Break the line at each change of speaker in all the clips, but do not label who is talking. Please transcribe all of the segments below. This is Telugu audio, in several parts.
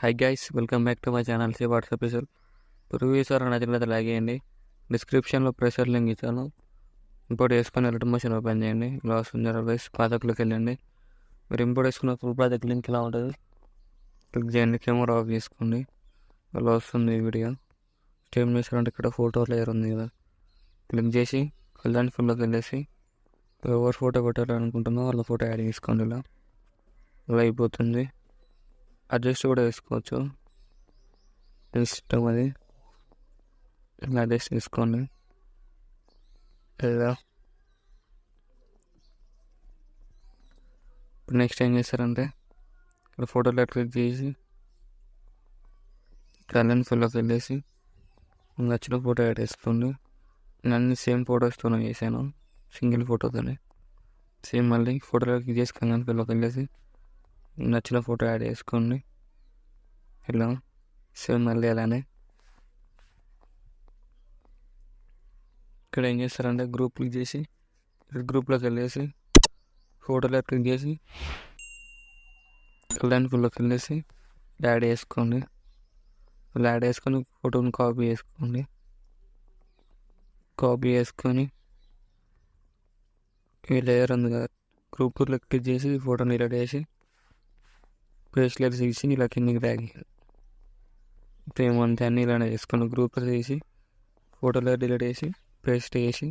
Hi guys, welcome back to my channel C WhatsApp special. Previous వారు నచ్చినట్లయితే లైక్ చేయండి. డిస్క్రిప్షన్లో ప్రెషర్ లింక్ ఇచ్చాను. ఇంపోర్ట్ చేసుకొని రిటర్న్ మోషన్ ఓపెన్ చేయండి. ఇలా వస్తుంది. గైస్ ప్రాజెక్ట్లోకి వెళ్ళండి. మీరు ఇంపోర్ట్ చేసుకున్న ఫుల్ ప్రాజెక్ట్ లింక్ ఇలా ఉంటుంది. క్లిక్ చేయండి, కెమెరా ఆఫ్ చేసుకోండి. ఇలా వస్తుంది వీడియో. స్టేమ్ చేశారంటే ఇక్కడ ఫోటో లేయర్ ఉంది కదా, క్లిక్ చేసి కళ్యాణ్ ఫుల్లోకి వెళ్ళేసి ఎవరు ఫోటో పెట్టాలనుకుంటున్నో వాళ్ళ ఫోటో యాడ్ చేసుకోండి. ఇలా అయిపోతుంది. అడ్జస్ట్ కూడా వేసుకోవచ్చు, ఇష్టం అది. ఇలా అడ్జస్ట్ చేసుకోండి. ఇలా ఇప్పుడు నెక్స్ట్ ఏం చేస్తారంటే ఇక్కడ ఫోటోలో క్లిక్ చేసి కళ్యాణ్ ఫుల్లోకి వెళ్ళేసి నచ్చిన ఫోటో యాడ్ చేసుకోండి. నేను అన్ని సేమ్ ఫోటోస్తోనే చేశాను, సింగిల్ ఫోటోతోనే. సేమ్ మళ్ళీ ఫోటోలో క్లిక్ చేసి కళ్యాణ్ ఫుల్లోకి వెళ్ళేసి నచ్చిన ఫోటో యాడ్ చేసుకోండి. ఇలా సేమ్ మళ్ళీ అలానే ఇక్కడ ఏం చేస్తారంటే గ్రూప్ క్లిక్ చేసి గ్రూప్లోకి వెళ్ళేసి ఫోటోలో క్లిక్ చేసి కళ్యాణ్ ఫుల్లోకి వెళ్ళేసి యాడ్ చేసుకోండి. ఇలా యాడ్ చేసుకొని ఫోటోని కాపీ చేసుకోండి. కాపీ చేసుకొని ఈ లేయర్ ఉంది కదా, గ్రూప్లో క్లిక్ చేసి ఫోటోని ఇలా చేసి పేస్ట్ లేయర్ తీసి ఇలా కిందికి డ్రాగ్ చేయాలి. ఏమంటే అన్నీ ఇలానే చేసుకుని గ్రూప్లో తీసి ఫోటోలో డిలీట్ చేసి పేస్ట్ చేసి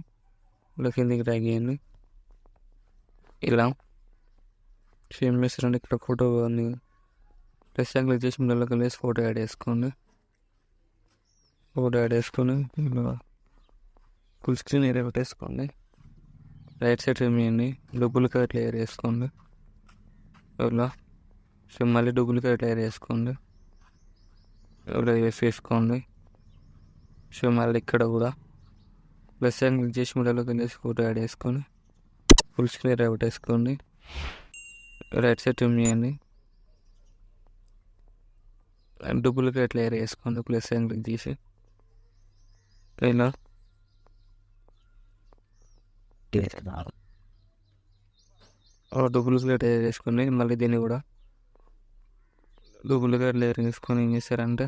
ఇలా కిందికి డ్రాగ్ చేయండి. ఇలా సేమ్ చేస్తారండి. ఇక్కడ ఫోటో ఉంది, ప్లస్ క్లిక్ చేసి మిడిల్లోకి వెళ్ళేసి ఫోటో యాడ్ చేసుకోండి. ఫోటో యాడ్ చేసుకొని ఇలా ఫుల్ స్క్రీన్ ఏరియా పెట్టేసుకోండి. రైట్ సైడ్ ట్రిమ్ చేయండి. డూప్లికేట్ లేయర్ వేసుకోండి. ఇలా సో మళ్ళీ డూప్లికేట్ లేయర్ వేసుకోండి. ఇలా వేసుకోండి. సో మళ్ళీ ఇక్కడ కూడా ప్లస్ సైన్ క్లిక్ చేసి మిడిల్లోకి వెళ్ళేసి ఫోటో యాడ్ చేసుకొని ఫుల్ స్క్రీన్ ఏరియా పెట్టేసుకోండి. రైట్ సైడ్ ట్రిమ్ చేయండి. డూప్లికేట్ లేయర్ వేసుకోండి. ప్లస్ సైన్ క్లిక్ చేసి ఇలా డూప్లికేట్ లేయర్ వేసుకోండి. మళ్ళీ దీన్ని కూడా డూప్లికేట్ లేయర్ వేసుకొని ఏం చేస్తారంటే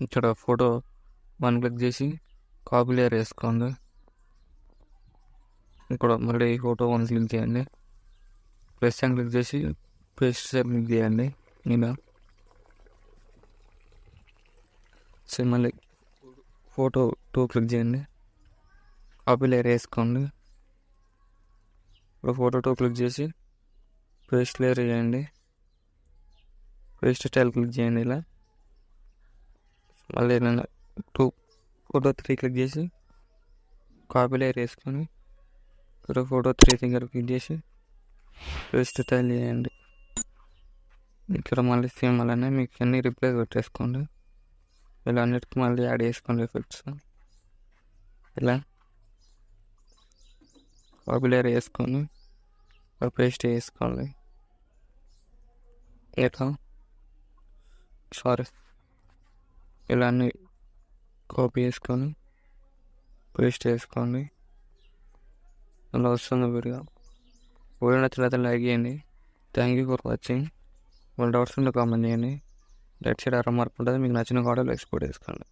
ఇక్కడ ఫోటో వన్ క్లిక్ చేసి కాపీ లేయర్ వేసుకోండి. ఇక్కడ మళ్ళీ ఫోటో వన్ క్లిక్ చేయండి. ప్లస్ సైన్ క్లిక్ చేసి పేస్ట్ క్లిక్ చేయండి. ఇలా సో మళ్ళీ ఫోటో టూ క్లిక్ చేయండి. కాపీ లేయర్ వేసుకోండి. ఇప్పుడు ఫోటో టూ క్లిక్ చేసి పేస్ట్ లేయర్ వేయండి. పేస్ట్ స్టైల్ క్లిక్ చేయండి. ఇలా మళ్ళీ టూ ఫోటో త్రీ క్లిక్ చేసి కాపీ లేయర్ వేసుకొని ఇక్కడ ఫోటో త్రీ ఫింగర్ క్లిక్ చేసి పేస్ట్ స్టైల్ చేయండి. ఇక్కడ మళ్ళీ సేమ్ అలానే మీకు అన్ని రిప్లేస్ పెట్టేసుకోండి. ఇలా అన్నిటికీ మళ్ళీ యాడ్ చేసుకోండి ఎఫెక్ట్స్. ఇలా కాపీ లేయర్ వేసుకొని పేస్ట్ వేసుకోండి. ఇలా అన్ని కాపీ చేసుకొని పేస్ట్ వేసుకోండి. అలా వస్తుంది వీడియో. వీడియో నచ్చినట్లయితే లైక్ చేయండి. Thank you for watching. వాళ్ళ డౌట్స్ ఉంటే కామెంట్ చేయండి. రైట్ సైడ్ అర మార్క్ ఉంటుంది, మీకు నచ్చిన ఆర్డర్లో ఎక్స్పోర్ట్ చేసుకోండి.